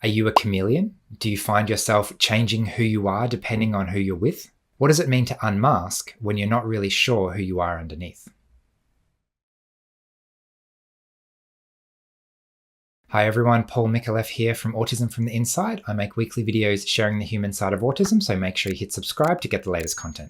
Are you a chameleon? Do you find yourself changing who you are depending on who you're with? What does it mean to unmask when you're not really sure who you are underneath? Hi everyone, Paul Mikolev here from Autism from the Inside. I make weekly videos sharing the human side of autism, so make sure you hit subscribe to get the latest content.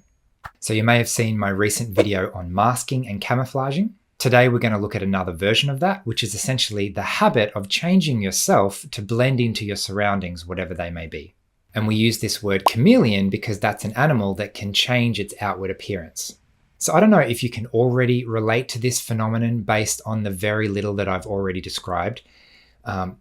So you may have seen my recent video on masking and camouflaging. Today we're going to look at another version of that, which is essentially the habit of changing yourself to blend into your surroundings, whatever they may be. And we use this word chameleon because that's an animal that can change its outward appearance. So I don't know if you can already relate to this phenomenon based on the very little that I've already described,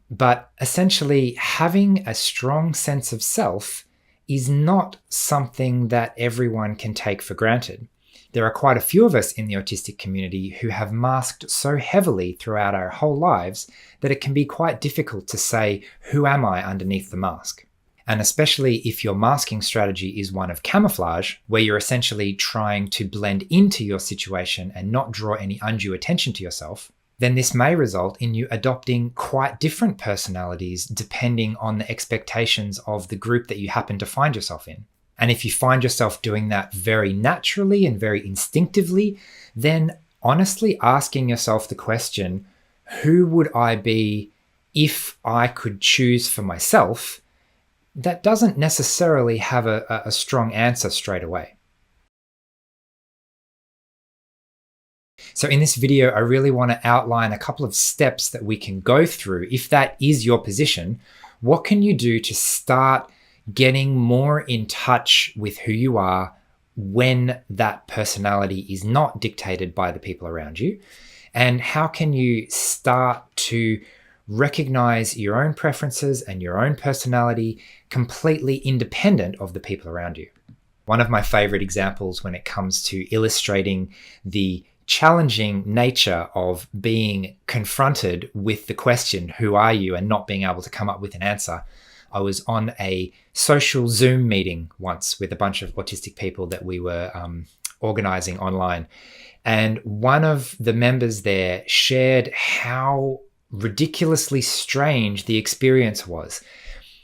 but essentially having a strong sense of self is not something that everyone can take for granted. There are quite a few of us in the autistic community who have masked so heavily throughout our whole lives that it can be quite difficult to say, who am I underneath the mask? And especially if your masking strategy is one of camouflage, where you're essentially trying to blend into your situation and not draw any undue attention to yourself, then this may result in you adopting quite different personalities depending on the expectations of the group that you happen to find yourself in. And if you find yourself doing that very naturally and very instinctively, then honestly asking yourself the question, who would I be if I could choose for myself? That doesn't necessarily have a strong answer straight away. So in this video, I really want to outline a couple of steps that we can go through. If that is your position, what can you do to start getting more in touch with who you are when that personality is not dictated by the people around you? And how can you start to recognize your own preferences and your own personality completely independent of the people around you? One of my favorite examples when it comes to illustrating the challenging nature of being confronted with the question, who are you, and not being able to come up with an answer. I was on a social Zoom meeting once with a bunch of autistic people that we were organizing online. And one of the members there shared how ridiculously strange the experience was.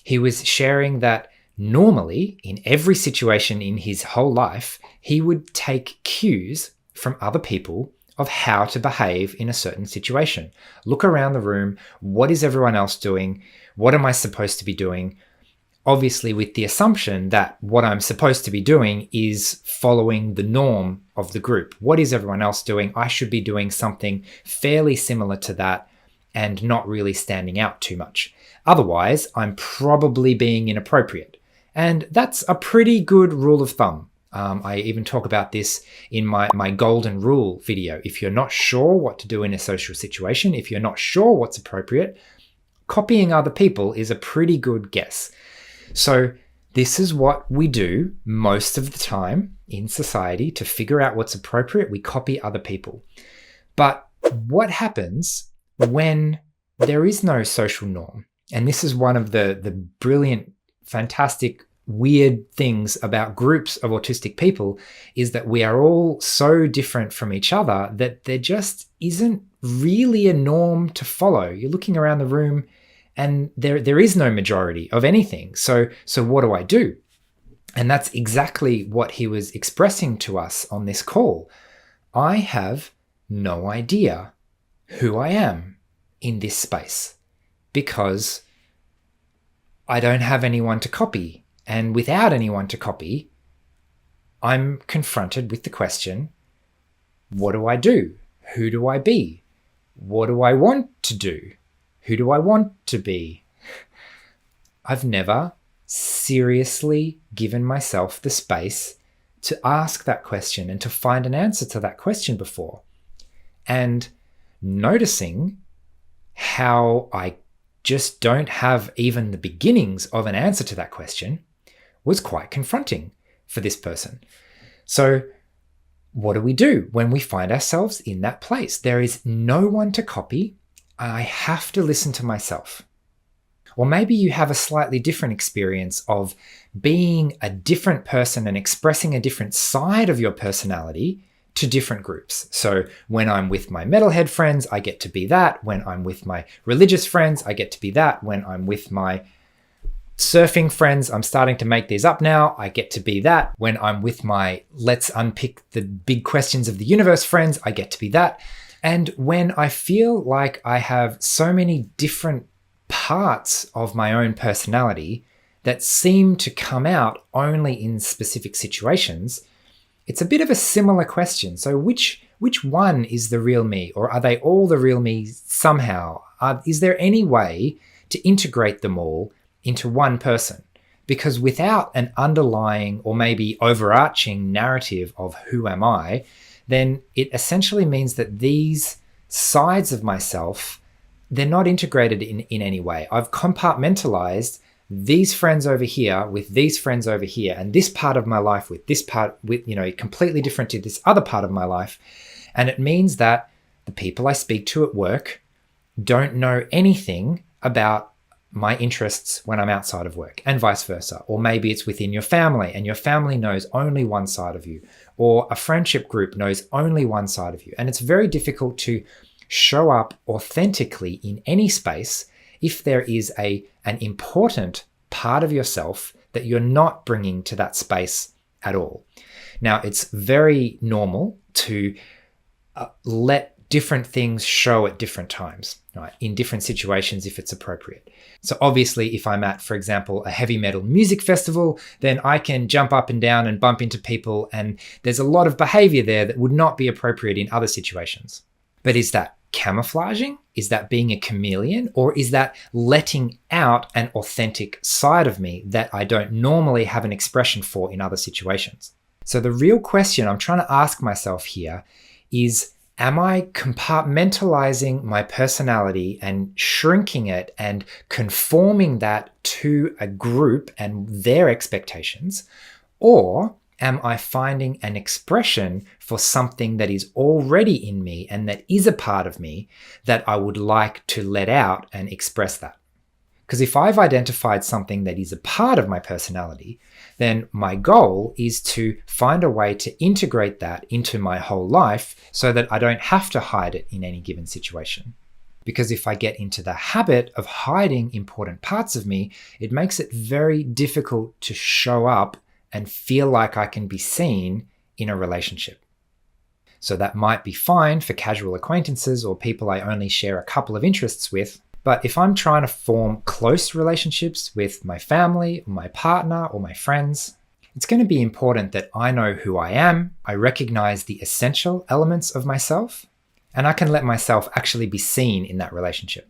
He was sharing that normally in every situation in his whole life, he would take cues from other people of how to behave in a certain situation. Look around the room. What is everyone else doing? What am I supposed to be doing? Obviously, with the assumption that what I'm supposed to be doing is following the norm of the group. What is everyone else doing? I should be doing something fairly similar to that and not really standing out too much. Otherwise, I'm probably being inappropriate. And that's a pretty good rule of thumb. I even talk about this in my golden rule video. If you're not sure what to do in a social situation, if you're not sure what's appropriate, copying other people is a pretty good guess. So this is what we do most of the time in society to figure out what's appropriate. We copy other people. But what happens when there is no social norm? And this is one of the brilliant, fantastic, weird things about groups of autistic people, is that we are all so different from each other that there just isn't really a norm to follow. You're looking around the room and there is no majority of anything. So what do I do? And that's exactly what he was expressing to us on this call. I have no idea who I am in this space because I don't have anyone to copy. And without anyone to copy, I'm confronted with the question, what do I do? Who do I be? What do I want to do? Who do I want to be? I've never seriously given myself the space to ask that question and to find an answer to that question before. And noticing how I just don't have even the beginnings of an answer to that question was quite confronting for this person. So what do we do when we find ourselves in that place? There is no one to copy. I have to listen to myself. Or maybe you have a slightly different experience of being a different person and expressing a different side of your personality to different groups. So when I'm with my metalhead friends, I get to be that. When I'm with my religious friends, I get to be that. When I'm with my surfing friends, I'm starting to make these up now, I get to be that. When I'm with my let's unpick the big questions of the universe friends, I get to be that. And when I feel like I have so many different parts of my own personality that seem to come out only in specific situations, it's a bit of a similar question. So which one is the real me? Or are they all the real me somehow? Is there any way to integrate them all into one person? Because without an underlying or maybe overarching narrative of who am I, then it essentially means that these sides of myself, they're not integrated in any way. I've compartmentalized these friends over here with these friends over here, and this part of my life with this part, with, completely different to this other part of my life. And it means that the people I speak to at work don't know anything about my interests when I'm outside of work, and vice versa. Or maybe it's within your family and your family knows only one side of you, or a friendship group knows only one side of you. And it's very difficult to show up authentically in any space if there is an important part of yourself that you're not bringing to that space at all. Now, it's very normal to let different things show at different times, right? In different situations if it's appropriate. So obviously, if I'm at, for example, a heavy metal music festival, then I can jump up and down and bump into people, and there's a lot of behavior there that would not be appropriate in other situations. But is that camouflaging? Is that being a chameleon? Or is that letting out an authentic side of me that I don't normally have an expression for in other situations? So the real question I'm trying to ask myself here is, am I compartmentalizing my personality and shrinking it and conforming that to a group and their expectations? Or am I finding an expression for something that is already in me and that is a part of me that I would like to let out and express that? Because if I've identified something that is a part of my personality, then my goal is to find a way to integrate that into my whole life so that I don't have to hide it in any given situation. Because if I get into the habit of hiding important parts of me, it makes it very difficult to show up and feel like I can be seen in a relationship. So that might be fine for casual acquaintances or people I only share a couple of interests with. But if I'm trying to form close relationships with my family or my partner or my friends, it's going to be important that I know who I am, I recognize the essential elements of myself, and I can let myself actually be seen in that relationship.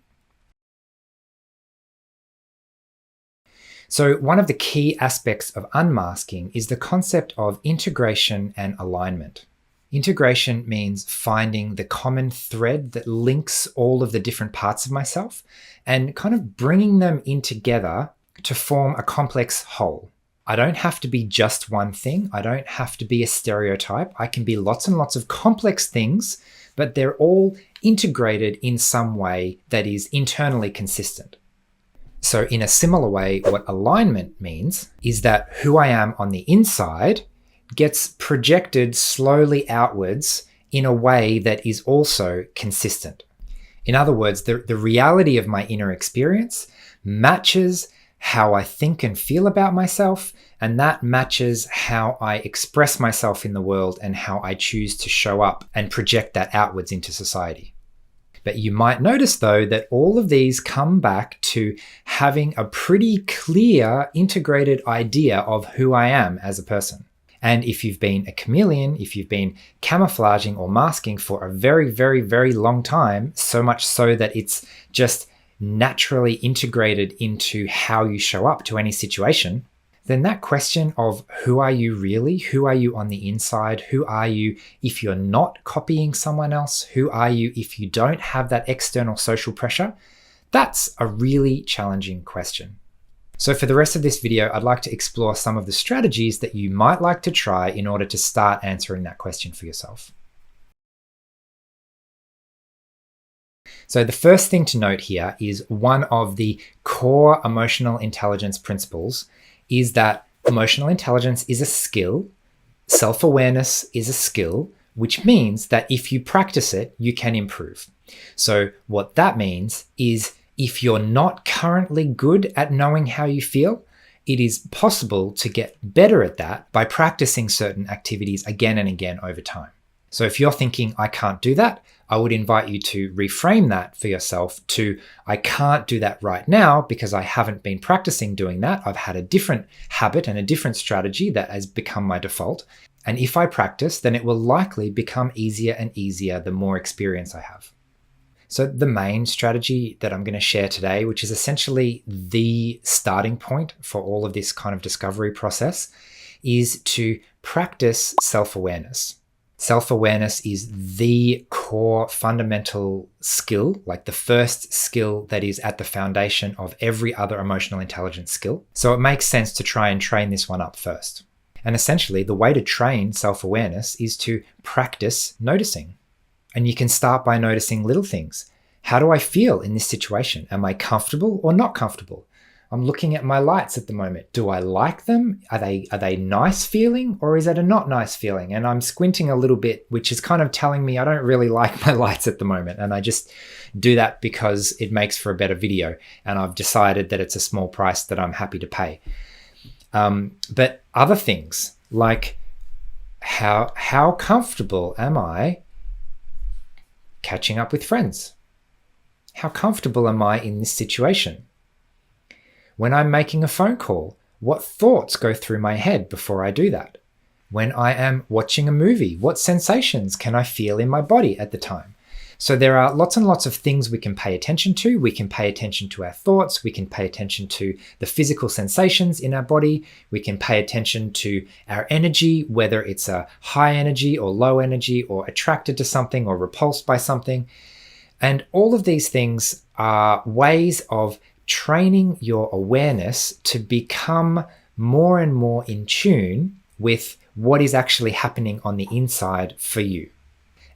So one of the key aspects of unmasking is the concept of integration and alignment. Integration means finding the common thread that links all of the different parts of myself and kind of bringing them in together to form a complex whole. I don't have to be just one thing. I don't have to be a stereotype. I can be lots and lots of complex things, but they're all integrated in some way that is internally consistent. So in a similar way, what alignment means is that who I am on the inside gets projected slowly outwards in a way that is also consistent. In other words, the reality of my inner experience matches how I think and feel about myself, and that matches how I express myself in the world and how I choose to show up and project that outwards into society. But you might notice, though, that all of these come back to having a pretty clear, integrated idea of who I am as a person. And if you've been a chameleon, if you've been camouflaging or masking for a very, very, very long time, so much so that it's just naturally integrated into how you show up to any situation, then that question of who are you really? Who are you on the inside? Who are you if you're not copying someone else? Who are you if you don't have that external social pressure? That's a really challenging question. So for the rest of this video, I'd like to explore some of the strategies that you might like to try in order to start answering that question for yourself. So the first thing to note here is one of the core emotional intelligence principles is that emotional intelligence is a skill, self-awareness is a skill, which means that if you practice it, you can improve. So what that means is if you're not currently good at knowing how you feel, it is possible to get better at that by practicing certain activities again and again over time. So if you're thinking, I can't do that, I would invite you to reframe that for yourself to, I can't do that right now because I haven't been practicing doing that. I've had a different habit and a different strategy that has become my default. And if I practice, then it will likely become easier and easier the more experience I have. So the main strategy that I'm going to share today, which is essentially the starting point for all of this kind of discovery process, is to practice self-awareness. Self-awareness is the core fundamental skill, like the first skill that is at the foundation of every other emotional intelligence skill. So it makes sense to try and train this one up first. And essentially, the way to train self-awareness is to practice noticing. And you can start by noticing little things. How do I feel in this situation? Am I comfortable or not comfortable? I'm looking at my lights at the moment. Do I like them? Are they nice feeling, or is it a not nice feeling? And I'm squinting a little bit, which is kind of telling me I don't really like my lights at the moment. And I just do that because it makes for a better video. And I've decided that it's a small price that I'm happy to pay. But other things like how comfortable am I catching up with friends? How comfortable am I in this situation? When I'm making a phone call, what thoughts go through my head before I do that? When I am watching a movie, what sensations can I feel in my body at the time? So there are lots and lots of things we can pay attention to. We can pay attention to our thoughts. We can pay attention to the physical sensations in our body. We can pay attention to our energy, whether it's a high energy or low energy, or attracted to something or repulsed by something. And all of these things are ways of training your awareness to become more and more in tune with what is actually happening on the inside for you.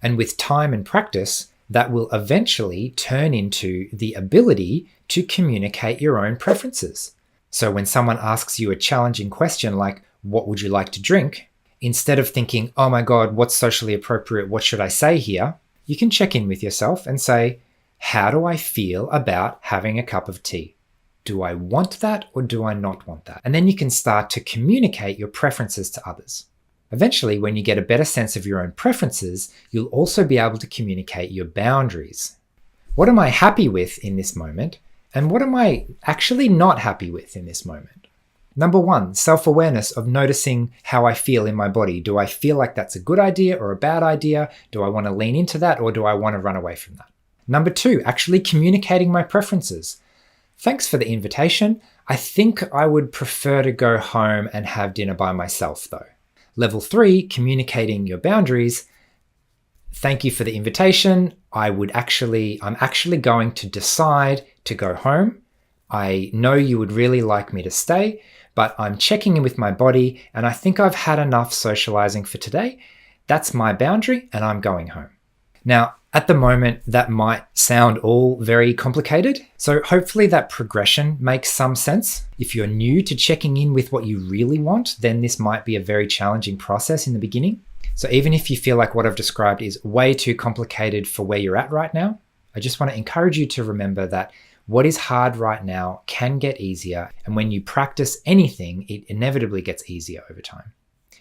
And with time and practice, that will eventually turn into the ability to communicate your own preferences. So when someone asks you a challenging question like, what would you like to drink? Instead of thinking, oh my God, what's socially appropriate? What should I say here? You can check in with yourself and say, how do I feel about having a cup of tea? Do I want that or do I not want that? And then you can start to communicate your preferences to others. Eventually, when you get a better sense of your own preferences, you'll also be able to communicate your boundaries. What am I happy with in this moment? And what am I actually not happy with in this moment? Number one, self-awareness of noticing how I feel in my body. Do I feel like that's a good idea or a bad idea? Do I want to lean into that or do I want to run away from that? Number two, actually communicating my preferences. Thanks for the invitation. I think I would prefer to go home and have dinner by myself though. Level 3, communicating your boundaries. Thank you for the invitation. I'm actually going to decide to go home. I know you would really like me to stay, but I'm checking in with my body and I think I've had enough socializing for today. That's my boundary and I'm going home. Now, at the moment, that might sound all very complicated. So hopefully that progression makes some sense. If you're new to checking in with what you really want, then this might be a very challenging process in the beginning. So even if you feel like what I've described is way too complicated for where you're at right now, I just want to encourage you to remember that what is hard right now can get easier. And when you practice anything, it inevitably gets easier over time.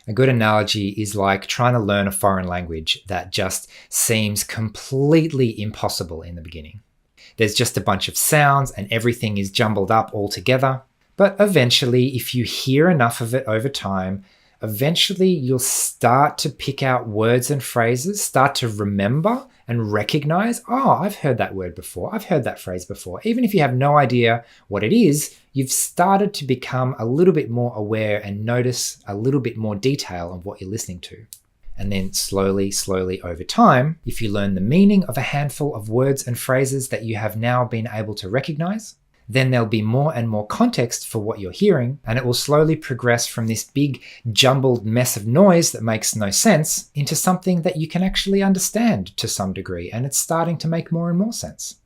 A good analogy is like trying to learn a foreign language that just seems completely impossible in the beginning. There's just a bunch of sounds and everything is jumbled up all together. But eventually, if you hear enough of it over time, eventually you'll start to pick out words and phrases, start to remember and recognize, oh, I've heard that word before. I've heard that phrase before. Even if you have no idea what it is, you've started to become a little bit more aware and notice a little bit more detail of what you're listening to. And then slowly over time, if you learn the meaning of a handful of words and phrases that you have now been able to recognize, then there'll be more and more context for what you're hearing, and it will slowly progress from this big jumbled mess of noise that makes no sense into something that you can actually understand to some degree, and it's starting to make more and more sense.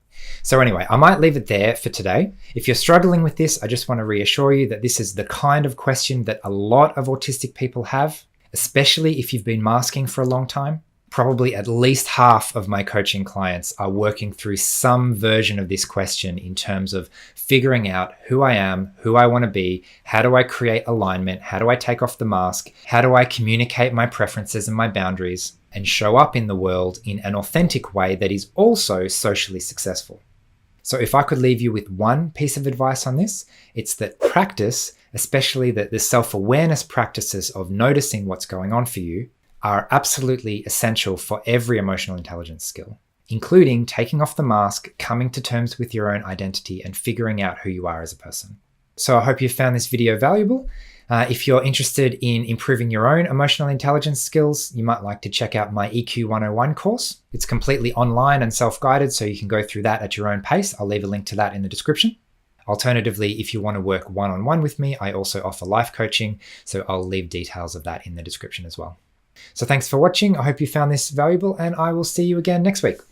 So anyway, I might leave it there for today. If you're struggling with this, I just want to reassure you that this is the kind of question that a lot of autistic people have, especially if you've been masking for a long time. probably at least half of my coaching clients are working through some version of this question in terms of figuring out who I am, who I want to be, how do I create alignment, how do I take off the mask, how do I communicate my preferences and my boundaries, and show up in the world in an authentic way that is also socially successful. So if I could leave you with one piece of advice on this, it's that practice, especially the self-awareness practices of noticing what's going on for you, are absolutely essential for every emotional intelligence skill, including taking off the mask, coming to terms with your own identity, and figuring out who you are as a person. So I hope you found this video valuable. If you're interested in improving your own emotional intelligence skills, you might like to check out my EQ 101 course. It's completely online and self-guided, so you can go through that at your own pace. I'll leave a link to that in the description. Alternatively, if you want to work one-on-one with me, I also offer life coaching, so I'll leave details of that in the description as well. So thanks for watching. I hope you found this valuable, and I will see you again next week.